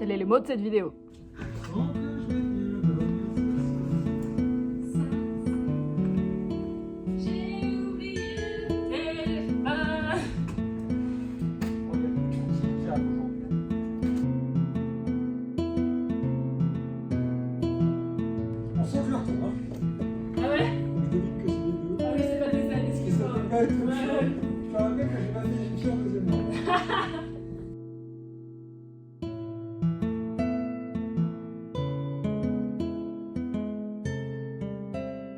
Tel est le mot de cette vidéo.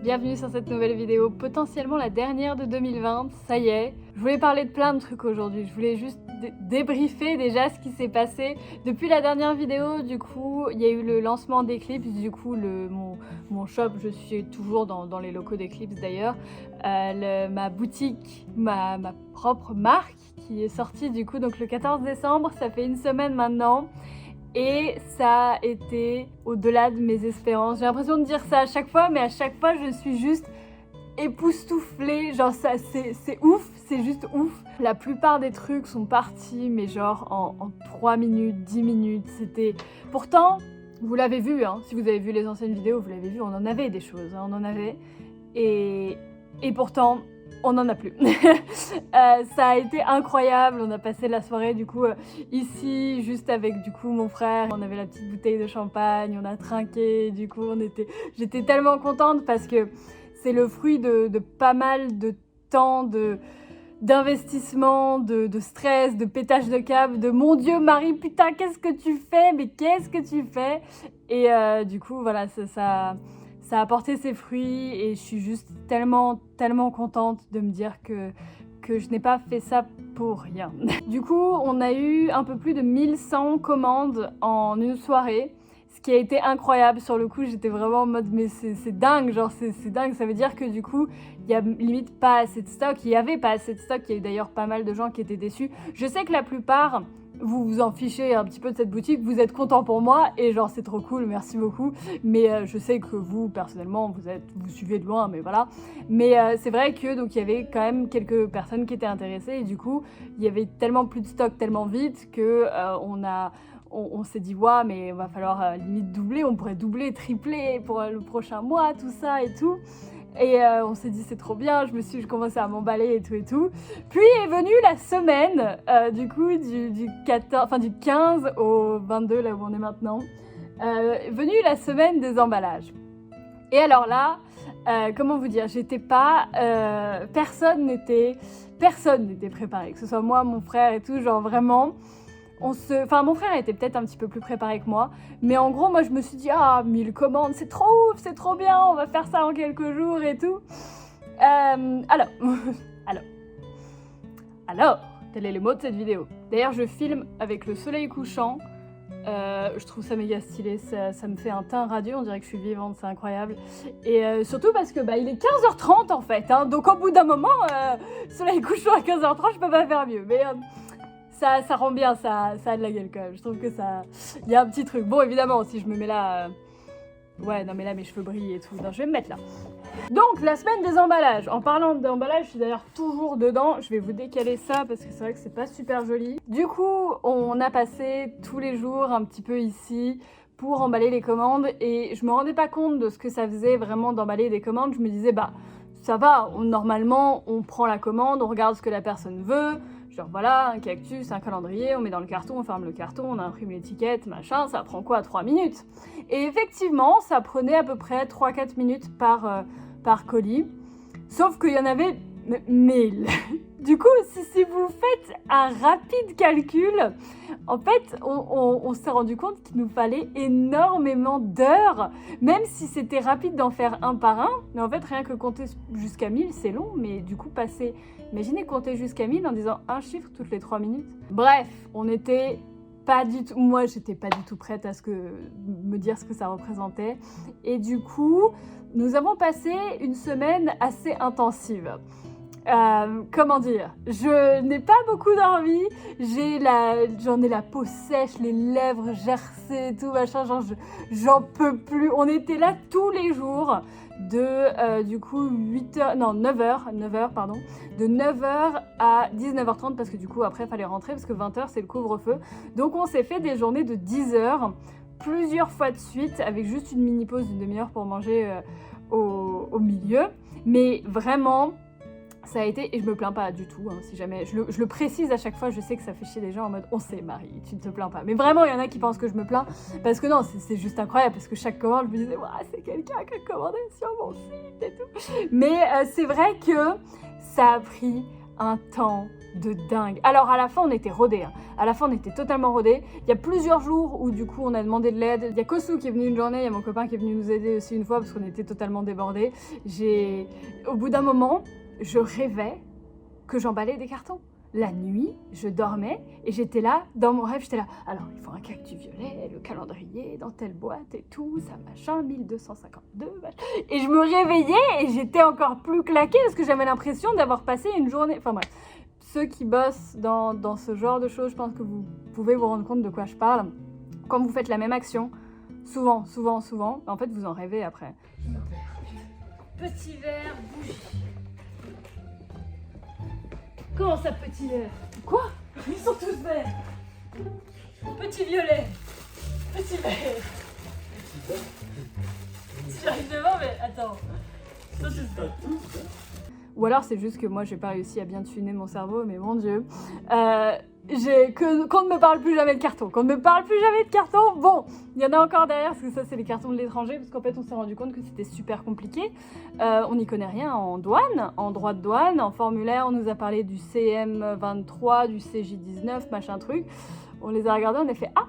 Bienvenue sur cette nouvelle vidéo, potentiellement la dernière de 2020, ça y est. Je voulais parler de plein de trucs aujourd'hui, je voulais juste débriefer déjà ce qui s'est passé. Depuis la dernière vidéo, du coup, il y a eu le lancement d'Eclipse, du coup, mon shop, je suis toujours dans les locaux d'Eclipse d'ailleurs. Ma boutique, ma propre marque qui est sortie du coup donc le 14 décembre, ça fait une semaine maintenant. Et ça a été au-delà de mes espérances. J'ai l'impression de dire ça à chaque fois, mais à chaque fois, je suis juste époustouflée. Genre, ça, c'est ouf, c'est juste ouf. La plupart des trucs sont partis, mais genre en 3 minutes, 10 minutes. C'était... Pourtant, vous l'avez vu, hein, si vous avez vu les anciennes vidéos, vous l'avez vu, on en avait des choses, hein, on en avait. Et pourtant... on n'en a plus. Ça a été incroyable, on a passé la soirée du coup ici, juste avec du coup mon frère, on avait la petite bouteille de champagne, on a trinqué, du coup j'étais tellement contente parce que c'est le fruit de pas mal de temps, d'investissement, de stress, de pétage de câble, de mon Dieu Marie, putain qu'est-ce que tu fais, mais qu'est-ce que tu fais? Et du coup voilà, ça a porté ses fruits et je suis juste tellement contente de me dire que je n'ai pas fait ça pour rien. Du coup, on a eu un peu plus de 1100 commandes en une soirée, ce qui a été incroyable. Sur le coup, j'étais vraiment en mode mais c'est dingue, genre c'est dingue. Ça veut dire que du coup, il y a limite pas assez de stock, il y avait pas assez de stock, il y a eu d'ailleurs pas mal de gens qui étaient déçus. Je sais que la plupart... vous vous en fichez un petit peu de cette boutique, vous êtes content pour moi et genre c'est trop cool, merci beaucoup. Mais je sais que vous personnellement vous suivez de loin, mais voilà. Mais c'est vrai que donc il y avait quand même quelques personnes qui étaient intéressées et du coup il y avait tellement plus de stock tellement vite que on s'est dit ouais mais il va falloir limite doubler, on pourrait doubler, tripler pour le prochain mois, tout ça et tout. Et on s'est dit c'est trop bien, je commençais à m'emballer et tout. Puis est venue la semaine du coup du 15 au 22 là où on est maintenant. Venue la semaine des emballages. Et alors là, comment vous dire, personne n'était préparé, que ce soit moi, mon frère et tout, genre vraiment... mon frère était peut-être un petit peu plus préparé que moi, mais en gros, moi, je me suis dit, 1000 commandes, c'est trop ouf, c'est trop bien, on va faire ça en quelques jours et tout. Alors, tel est le mot de cette vidéo. D'ailleurs, je filme avec le soleil couchant. Je trouve ça méga stylé, ça me fait un teint radieux, on dirait que je suis vivante, c'est incroyable. Et surtout parce que il est 15h30 en fait, hein, donc au bout d'un moment, soleil couchant à 15h30, je peux pas faire mieux. Mais... Ça rend bien, ça a de la gueule quand même. Je trouve que ça... il y a un petit truc. Bon, évidemment, si je me mets là... ouais, non mais là, mes cheveux brillent et tout. Non, je vais me mettre là. Donc, la semaine des emballages. En parlant d'emballage, je suis d'ailleurs toujours dedans. Je vais vous décaler ça parce que c'est vrai que c'est pas super joli. Du coup, on a passé tous les jours un petit peu ici pour emballer les commandes. Et je me rendais pas compte de ce que ça faisait vraiment d'emballer des commandes. Je me disais, ça va. Normalement, on prend la commande, on regarde ce que la personne veut. Genre voilà, un cactus, un calendrier, on met dans le carton, on ferme le carton, on imprime l'étiquette, machin, ça prend quoi, 3 minutes? Et effectivement, ça prenait à peu près 3-4 minutes par colis, sauf qu'il y en avait 1000. Du coup, si vous faites un rapide calcul, en fait, on s'est rendu compte qu'il nous fallait énormément d'heures, même si c'était rapide d'en faire un par un. Mais en fait, rien que compter jusqu'à 1000, c'est long, mais du coup, imaginez compter jusqu'à 1000 en disant un chiffre toutes les 3 minutes. Bref, on était pas du tout... Moi, j'étais pas du tout prête à me dire ce que ça représentait. Et du coup, nous avons passé une semaine assez intensive. comment dire, je n'ai pas beaucoup dormi, j'en ai la peau sèche, les lèvres gercées et tout machin, genre j'en peux plus. On était là tous les jours de du coup 9h, pardon, de 9h à 19h30 parce que du coup après il fallait rentrer parce que 20h c'est le couvre-feu. Donc on s'est fait des journées de 10h plusieurs fois de suite avec juste une mini pause d'une demi-heure pour manger au milieu. Mais vraiment, ça a été, et je me plains pas du tout, hein, si jamais, je le précise à chaque fois, je sais que ça fait chier les gens en mode on sait Marie, tu ne te plains pas. Mais vraiment, il y en a qui pensent que je me plains, parce que non, c'est juste incroyable, parce que chaque commande, je me disais, ouais, c'est quelqu'un qui a commandé sur mon site et tout. Mais c'est vrai que ça a pris un temps de dingue. Alors à la fin on était rodés, hein. À la fin on était totalement rodés. Il y a plusieurs jours où du coup on a demandé de l'aide. Il y a Kosu qui est venu une journée, il y a mon copain qui est venu nous aider aussi une fois parce qu'on était totalement débordés. Au bout d'un moment, je rêvais que j'emballais des cartons. La nuit, je dormais et j'étais là, dans mon rêve, j'étais là. Alors, il faut un cactus violet, le calendrier dans telle boîte et tout, ça machin, 1252. Machin. Et je me réveillais et j'étais encore plus claquée parce que j'avais l'impression d'avoir passé une journée. Enfin bref, ceux qui bossent dans ce genre de choses, je pense que vous pouvez vous rendre compte de quoi je parle. Quand vous faites la même action, souvent, en fait, vous en rêvez après. Petit verre, bougie. Comment ça, petit verre? Quoi? Ils sont tous verts. Petit violet. Petit vert. Si j'arrive devant, mais attends. Ils sont tous verts. Ou alors c'est juste que moi j'ai pas réussi à bien tuner mon cerveau, mais mon Dieu. Qu'on ne me parle plus jamais de carton. Qu'on ne me parle plus jamais de carton. Bon, il y en a encore derrière, parce que ça c'est les cartons de l'étranger, parce qu'en fait on s'est rendu compte que c'était super compliqué. On n'y connaît rien en douane, en droit de douane, en formulaire, on nous a parlé du CM23, du CJ19, machin truc. On les a regardés, on a fait « Ah !»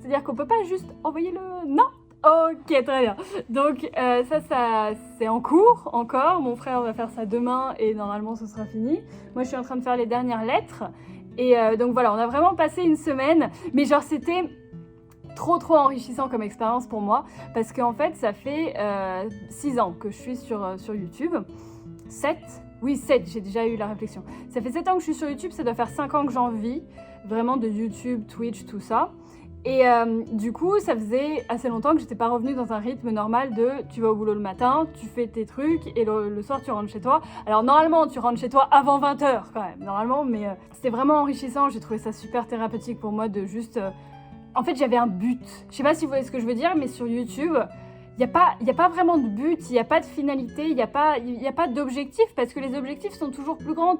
C'est-à-dire qu'on peut pas juste envoyer le « Non !» Ok, très bien. Donc ça c'est en cours encore. Mon frère va faire ça demain et normalement ce sera fini. Moi je suis en train de faire les dernières lettres. Et donc voilà, on a vraiment passé une semaine. Mais genre c'était trop enrichissant comme expérience pour moi. Parce qu'en fait ça fait 6 ans que je suis sur YouTube. 7 ? Oui, 7, j'ai déjà eu la réflexion. Ça fait 7 ans que je suis sur YouTube, ça doit faire 5 ans que j'en vis. Vraiment de YouTube, Twitch, tout ça. Et du coup, ça faisait assez longtemps que j'étais pas revenue dans un rythme normal de tu vas au boulot le matin, tu fais tes trucs et le soir tu rentres chez toi. Alors normalement, tu rentres chez toi avant 20h quand même, normalement, mais c'était vraiment enrichissant. J'ai trouvé ça super thérapeutique pour moi de juste... En fait, j'avais un but. Je sais pas si vous voyez ce que je veux dire, mais sur YouTube... Il n'y a pas vraiment de but, il n'y a pas de finalité, il n'y a pas d'objectif parce que les objectifs sont toujours plus grands,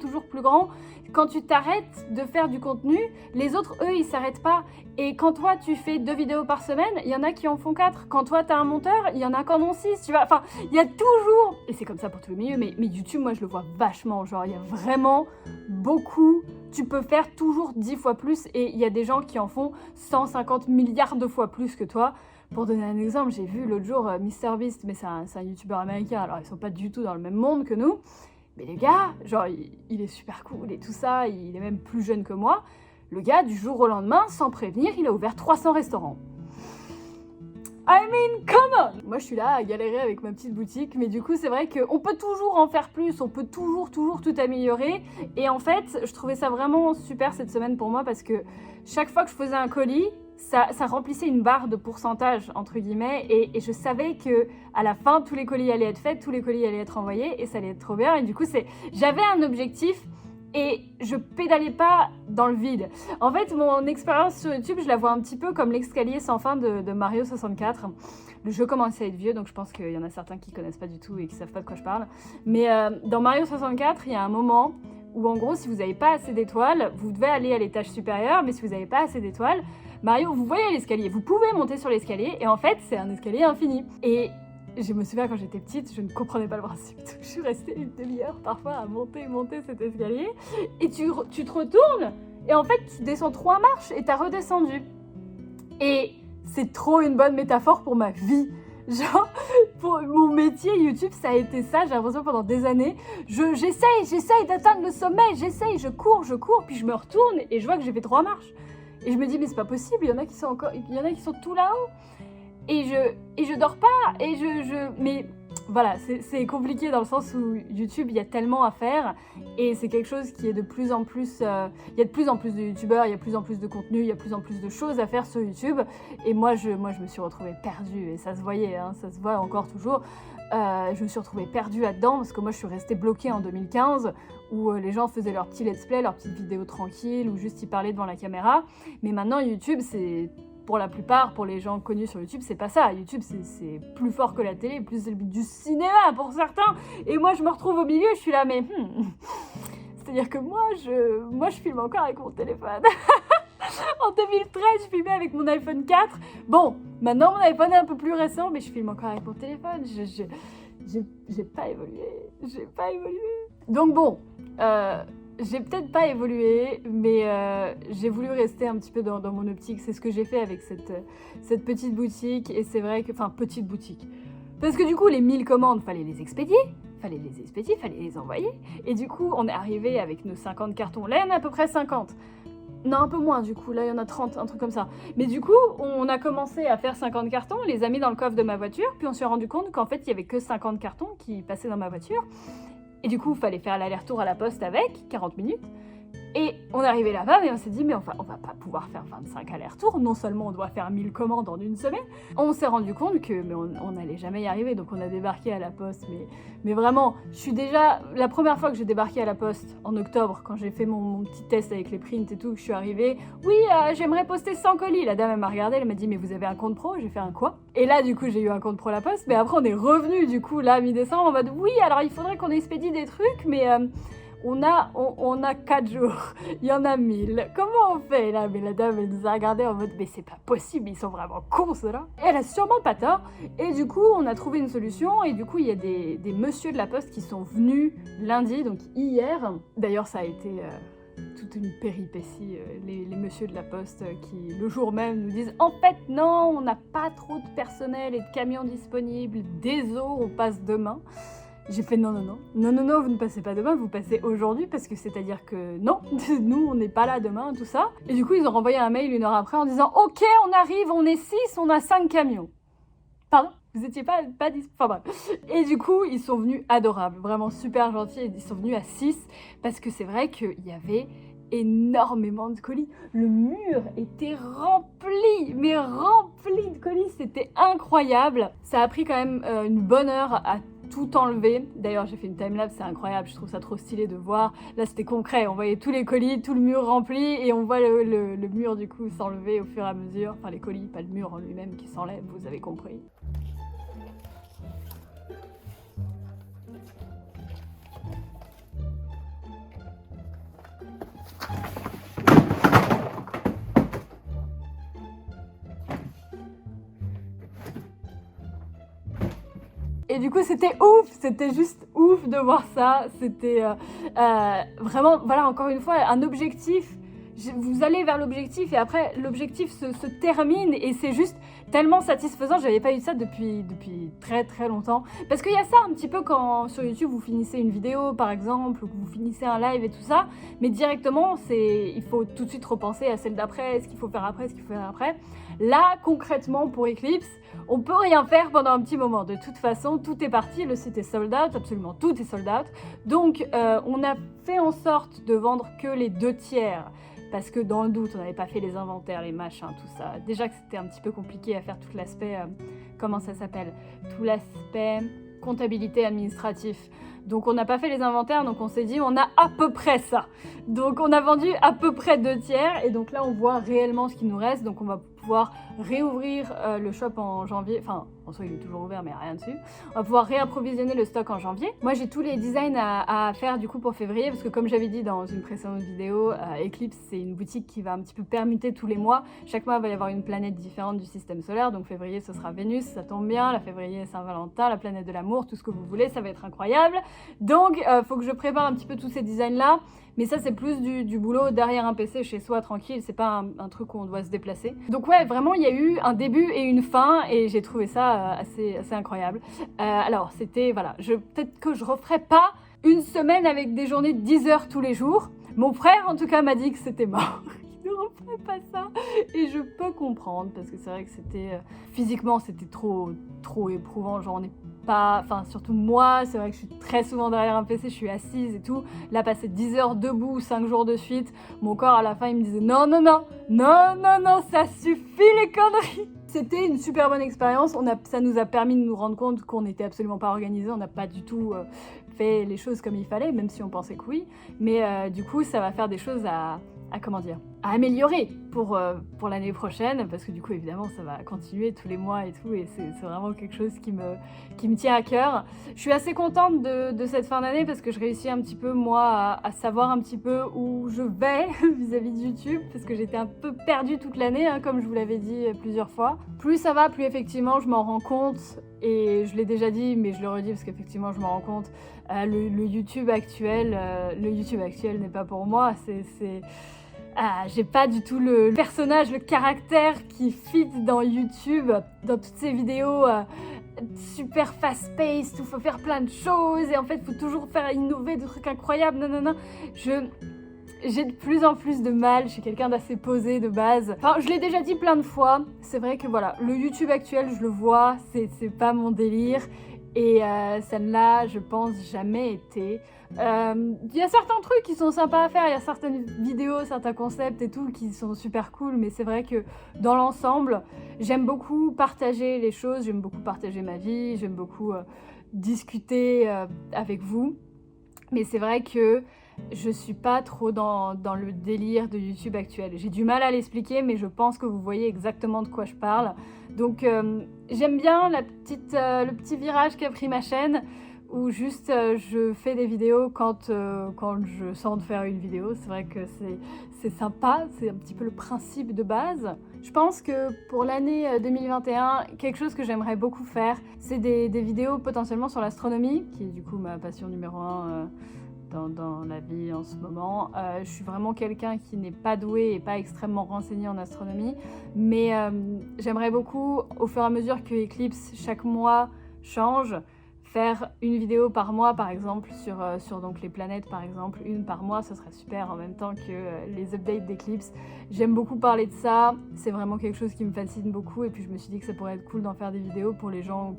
Quand tu t'arrêtes de faire du contenu, les autres, eux, ils s'arrêtent pas. Et quand toi, tu fais 2 vidéos par semaine, il y en a qui en font 4. Quand toi, tu as un monteur, il y en a qui en ont 6. Tu vois, enfin, il y a toujours... Et c'est comme ça pour tous les milieux, mais YouTube, moi, je le vois vachement. Genre, il y a vraiment beaucoup... Tu peux faire toujours 10 fois plus et il y a des gens qui en font 150 milliards de fois plus que toi. Pour donner un exemple, j'ai vu l'autre jour MrBeast, mais c'est un youtubeur américain, alors ils sont pas du tout dans le même monde que nous. Mais le gars, genre, il est super cool et tout ça, il est même plus jeune que moi. Le gars, du jour au lendemain, sans prévenir, il a ouvert 300 restaurants. I mean, come on! Moi, je suis là à galérer avec ma petite boutique, mais du coup, c'est vrai qu'on peut toujours en faire plus, on peut toujours tout améliorer. Et en fait, je trouvais ça vraiment super cette semaine pour moi parce que chaque fois que je faisais un colis, ça remplissait une barre de pourcentage, entre guillemets, et je savais que à la fin, tous les colis allaient être faits, tous les colis allaient être envoyés, et ça allait être trop bien. Et du coup, j'avais un objectif, et je pédalais pas dans le vide. En fait, mon expérience sur YouTube, je la vois un petit peu comme l'escalier sans fin de Mario 64. Le jeu commence à être vieux, donc je pense qu'il y en a certains qui connaissent pas du tout et qui savent pas de quoi je parle. Mais dans Mario 64, il y a un moment où en gros, si vous n'avez pas assez d'étoiles, vous devez aller à l'étage supérieur, mais si vous n'avez pas assez d'étoiles, Mario, vous voyez l'escalier, vous pouvez monter sur l'escalier, et en fait, c'est un escalier infini. Et je me souviens quand j'étais petite, je ne comprenais pas le principe. Je suis restée une demi-heure parfois à monter cet escalier, et tu te retournes, et en fait, tu descends 3 marches, et t'as redescendu. Et c'est trop une bonne métaphore pour ma vie. Genre, pour mon métier YouTube, ça a été ça, j'ai l'impression pendant des années. J'essaye d'atteindre le sommet, je cours, puis je me retourne et je vois que j'ai fait 3 marches. Et je me dis, mais c'est pas possible, il y en a qui sont tout là-haut. Et je dors pas, mais voilà, c'est compliqué dans le sens où YouTube, il y a tellement à faire et c'est quelque chose qui est de plus en plus... il y a de plus en plus de youtubeurs, il y a de plus en plus de contenu, il y a de plus en plus de choses à faire sur YouTube. Et moi, je me suis retrouvée perdue et ça se voyait, hein, ça se voit encore toujours. Je me suis retrouvée perdue là-dedans parce que moi, je suis restée bloquée en 2015 où les gens faisaient leurs petits let's play, leurs petites vidéos tranquilles ou juste ils parlaient devant la caméra. Mais maintenant, YouTube, c'est... Pour la plupart, pour les gens connus sur YouTube, c'est pas ça. YouTube, c'est plus fort que la télé, plus du cinéma pour certains. Et moi, je me retrouve au milieu, je suis là, mais... C'est-à-dire que moi, je filme encore avec mon téléphone. En 2013, je filmais avec mon iPhone 4. Bon, maintenant, mon iPhone est un peu plus récent, mais je filme encore avec mon téléphone. J'ai pas évolué. J'ai pas évolué. Donc bon... j'ai peut-être pas évolué, mais j'ai voulu rester un petit peu dans mon optique. C'est ce que j'ai fait avec cette petite boutique. Et c'est vrai que... Enfin, petite boutique. Parce que du coup, les 1000 commandes, fallait les expédier. Fallait les envoyer. Et du coup, on est arrivé avec nos 50 cartons. Là, il y en a à peu près 50. Non, un peu moins du coup. Là, il y en a 30, un truc comme ça. Mais du coup, on a commencé à faire 50 cartons. On les a mis dans le coffre de ma voiture. Puis on s'est rendu compte qu'en fait, il y avait que 50 cartons qui passaient dans ma voiture. Et du coup, il fallait faire l'aller-retour à la poste avec, 40 minutes. Et on est arrivé là-bas, mais on s'est dit, mais on va pas pouvoir faire 25 allers-retours. Non seulement on doit faire 1000 commandes en une semaine, on s'est rendu compte que on n'allait jamais y arriver. Donc on a débarqué à la poste. Mais vraiment, je suis déjà... La première fois que j'ai débarqué à la poste, en octobre, quand j'ai fait mon petit test avec les prints et tout, que je suis arrivée, oui, j'aimerais poster 100 colis. La dame, elle m'a regardée, elle m'a dit, mais vous avez un compte pro? J'ai fait un quoi? Et là, du coup, j'ai eu un compte pro à la poste. Mais après, on est revenu, du coup, là, mi-décembre, en mode, oui, alors il faudrait qu'on expédie des trucs, mais... On a 4 jours, il y en a 1000. Comment on fait là? Mais la dame, elle nous a regardé en mode, mais c'est pas possible, ils sont vraiment cons ceux-là. Et elle a sûrement pas tort. Et du coup, on a trouvé une solution. Et du coup, il y a des messieurs de la poste qui sont venus lundi, donc hier. D'ailleurs, ça a été toute une péripétie. Les messieurs de la poste qui, le jour même, nous disent, en fait, non, on n'a pas trop de personnel et de camions disponibles. Désolé, on passe demain. J'ai fait non, vous ne passez pas demain, vous passez aujourd'hui parce que c'est-à-dire que non, nous on n'est pas là demain, tout ça. Et du coup ils ont renvoyé un mail 1 heure après en disant ok on arrive, on est 6, on a 5 camions. Pardon? Vous étiez pas enfin bref. Et du coup ils sont venus adorables, vraiment super gentils, ils sont venus à 6 parce que c'est vrai qu'il y avait énormément de colis. Le mur était rempli, mais rempli de colis, c'était incroyable. Ça a pris quand même une bonne heure à tout enlevé. D'ailleurs, j'ai fait une timelapse, c'est incroyable, je trouve ça trop stylé de voir. Là, c'était concret, on voyait tous les colis, tout le mur rempli, et on voit le mur du coup s'enlever au fur et à mesure. Enfin, les colis, pas le mur en lui-même qui s'enlève, vous avez compris. Et du coup, c'était ouf, c'était juste ouf de voir ça. C'était vraiment, voilà, encore une fois, un objectif. Vous allez vers l'objectif et après, l'objectif se termine et c'est juste tellement satisfaisant. J'avais pas eu ça depuis très très longtemps. Parce qu'il y a ça un petit peu quand sur YouTube, vous finissez une vidéo par exemple, ou que vous finissez un live et tout ça. Mais directement, il faut tout de suite repenser à celle d'après, ce qu'il faut faire après, ce qu'il faut faire après. Là, concrètement, pour Eclipse, on peut rien faire pendant un petit moment. De toute façon, tout est parti, le site est sold out, absolument tout est sold out. Donc, on a fait en sorte de vendre que les 2/3. Parce que dans le doute, on n'avait pas fait les inventaires, les machins, tout ça. Déjà que c'était un petit peu compliqué à faire tout l'aspect, comment ça s'appelle? Tout l'aspect comptabilité administratif. Donc on n'a pas fait les inventaires, donc on s'est dit on a à peu près ça. Donc on a vendu à peu près 2/3 et donc là on voit réellement ce qui nous reste. Donc on va pouvoir réouvrir le shop en janvier, enfin en soi il est toujours ouvert mais rien dessus. On va pouvoir réapprovisionner le stock en janvier. Moi j'ai tous les designs à faire du coup pour février parce que comme j'avais dit dans une précédente vidéo, Eclipse c'est une boutique qui va un petit peu permuter tous les mois. Chaque mois il va y avoir une planète différente du système solaire, donc février ce sera Vénus, ça tombe bien, la février Saint-Valentin, la planète de l'amour, tout ce que vous voulez, ça va être incroyable. Donc faut que je prépare un petit peu tous ces designs là. Mais ça, c'est plus du boulot derrière un PC chez soi, tranquille. C'est pas un truc où on doit se déplacer. Donc ouais, vraiment, il y a eu un début et une fin. Et j'ai trouvé ça assez incroyable. Alors, c'était, voilà, peut-être que je referai pas une semaine avec des journées de 10 heures tous les jours. Mon frère, en tout cas, m'a dit que c'était mort. Il ne referait pas ça. Et je peux comprendre, parce que c'est vrai que c'était... physiquement, c'était trop éprouvant. Genre, on est enfin surtout moi, c'est vrai que je suis très souvent derrière un PC, je suis assise et tout. Là, passer 10 heures debout 5 jours de suite, mon corps à la fin il me disait non, non, non, non, non, non, ça suffit les conneries. C'était une super bonne expérience, ça nous a permis de nous rendre compte qu'on n'était absolument pas organisé, on n'a pas du tout fait les choses comme il fallait, même si on pensait que oui. Mais du coup, ça va faire des choses à améliorer pour l'année prochaine, parce que du coup évidemment ça va continuer tous les mois et tout, et c'est vraiment quelque chose qui me tient à cœur. Je suis assez contente de cette fin d'année parce que je réussis un petit peu moi à savoir un petit peu où je vais vis-à-vis de YouTube, parce que j'étais un peu perdue toute l'année, hein, comme je vous l'avais dit plusieurs fois. Plus ça va, plus effectivement je m'en rends compte, et je l'ai déjà dit mais je le redis parce qu'effectivement je m'en rends compte, le YouTube actuel n'est pas pour moi, j'ai pas du tout le personnage, le caractère qui fit dans YouTube, dans toutes ces vidéos super fast-paced, où il faut faire plein de choses, et en fait, il faut toujours faire innover des trucs incroyables, non, non, non. J'ai de plus en plus de mal, je suis quelqu'un d'assez posé de base. Enfin, je l'ai déjà dit plein de fois, c'est vrai que voilà, le YouTube actuel, je le vois, c'est pas mon délire, et ça ne l'a, je pense, jamais été. Il y a certains trucs qui sont sympas à faire, il y a certaines vidéos, certains concepts et tout qui sont super cool, mais c'est vrai que dans l'ensemble, j'aime beaucoup partager les choses, j'aime beaucoup partager ma vie, j'aime beaucoup discuter avec vous, mais c'est vrai que je suis pas trop dans le délire de YouTube actuel. J'ai du mal à l'expliquer, mais je pense que vous voyez exactement de quoi je parle. Donc j'aime bien le petit virage qu'a pris ma chaîne, où juste je fais des vidéos quand je sens de faire une vidéo. C'est vrai que c'est sympa, c'est un petit peu le principe de base. Je pense que pour l'année 2021, quelque chose que j'aimerais beaucoup faire, c'est des vidéos potentiellement sur l'astronomie, qui est du coup ma passion numéro 1 dans la vie en ce moment. Je suis vraiment quelqu'un qui n'est pas doué et pas extrêmement renseigné en astronomie, mais j'aimerais beaucoup, au fur et à mesure que Eclipse chaque mois change, faire une vidéo par mois par exemple sur donc les planètes par exemple, une par mois, ce serait super, en même temps que les updates d'Eclipse. J'aime beaucoup parler de ça, c'est vraiment quelque chose qui me fascine beaucoup, et puis je me suis dit que ça pourrait être cool d'en faire des vidéos pour les gens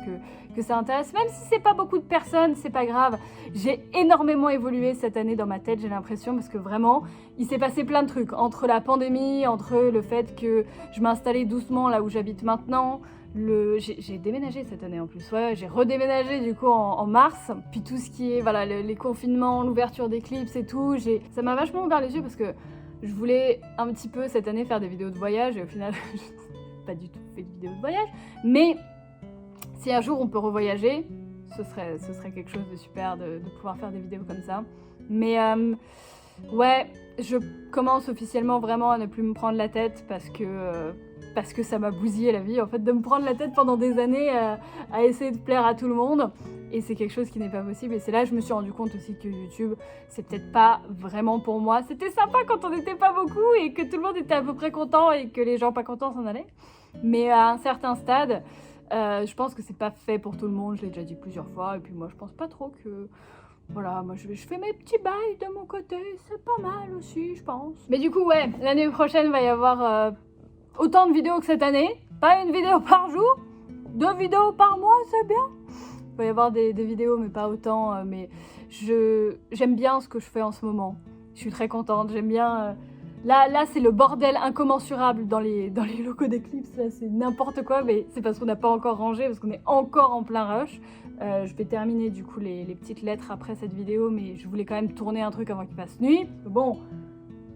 que ça intéresse, même si c'est pas beaucoup de personnes, c'est pas grave. J'ai énormément évolué cette année dans ma tête, j'ai l'impression, parce que vraiment il s'est passé plein de trucs, entre la pandémie, entre le fait que je m'installais doucement là où j'habite maintenant. J'ai déménagé cette année en plus, ouais, j'ai redéménagé du coup en mars, puis tout ce qui est voilà, les confinements, l'ouverture d'Eclipse et tout, ça m'a vachement ouvert les yeux parce que je voulais un petit peu cette année faire des vidéos de voyage, et au final j'ai pas du tout fait de vidéos de voyage, mais si un jour on peut revoyager, ce serait quelque chose de super de pouvoir faire des vidéos comme ça. Mais ouais, je commence officiellement vraiment à ne plus me prendre la tête parce que ça m'a bousillé la vie, en fait, de me prendre la tête pendant des années à essayer de plaire à tout le monde. Et c'est quelque chose qui n'est pas possible. Et c'est là que je me suis rendu compte aussi que YouTube, c'est peut-être pas vraiment pour moi. C'était sympa quand on n'était pas beaucoup et que tout le monde était à peu près content et que les gens pas contents s'en allaient. Mais à un certain stade, je pense que c'est pas fait pour tout le monde. Je l'ai déjà dit plusieurs fois. Et puis moi, je pense pas trop que... Voilà, moi je fais mes petits bails de mon côté. C'est pas mal aussi, je pense. Mais du coup, ouais, l'année prochaine, va y avoir... autant de vidéos que cette année, pas une vidéo par jour, 2 vidéos par mois, c'est bien. Il va y avoir des vidéos, mais pas autant. Mais j'aime bien ce que je fais en ce moment. Je suis très contente, j'aime bien... Là c'est le bordel incommensurable dans les locaux d'Eclipse, là c'est n'importe quoi, mais c'est parce qu'on n'a pas encore rangé, parce qu'on est encore en plein rush. Je vais terminer du coup les petites lettres après cette vidéo, mais je voulais quand même tourner un truc avant qu'il fasse nuit. Bon,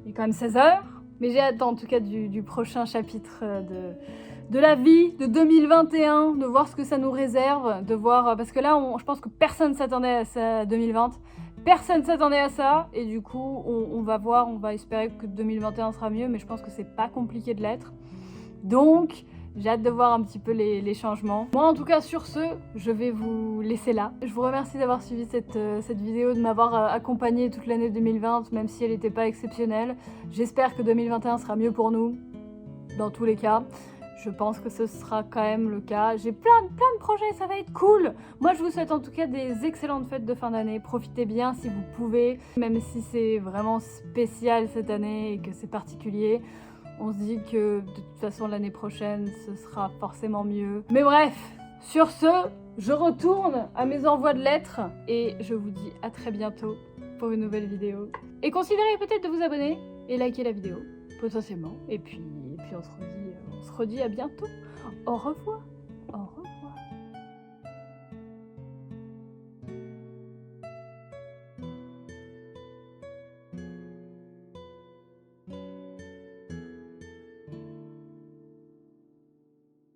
il est quand même 16h. Mais j'ai hâte en tout cas du prochain chapitre de la vie de 2021, de voir ce que ça nous réserve, de voir... Parce que là, je pense que personne s'attendait à ça 2020. Personne s'attendait à ça. Et du coup, on va voir, on va espérer que 2021 sera mieux. Mais je pense que c'est pas compliqué de l'être. Donc, j'ai hâte de voir un petit peu les changements. Moi, en tout cas, sur ce, je vais vous laisser là. Je vous remercie d'avoir suivi cette vidéo, de m'avoir accompagnée toute l'année 2020, même si elle n'était pas exceptionnelle. J'espère que 2021 sera mieux pour nous, dans tous les cas. Je pense que ce sera quand même le cas. J'ai plein de projets, ça va être cool. Moi, je vous souhaite en tout cas des excellentes fêtes de fin d'année. Profitez bien si vous pouvez, même si c'est vraiment spécial cette année et que c'est particulier. On se dit que de toute façon l'année prochaine ce sera forcément mieux. Mais bref, sur ce, je retourne à mes envois de lettres et je vous dis à très bientôt pour une nouvelle vidéo. Et considérez peut-être de vous abonner et liker la vidéo, potentiellement. Et puis on se redit à bientôt. Au revoir.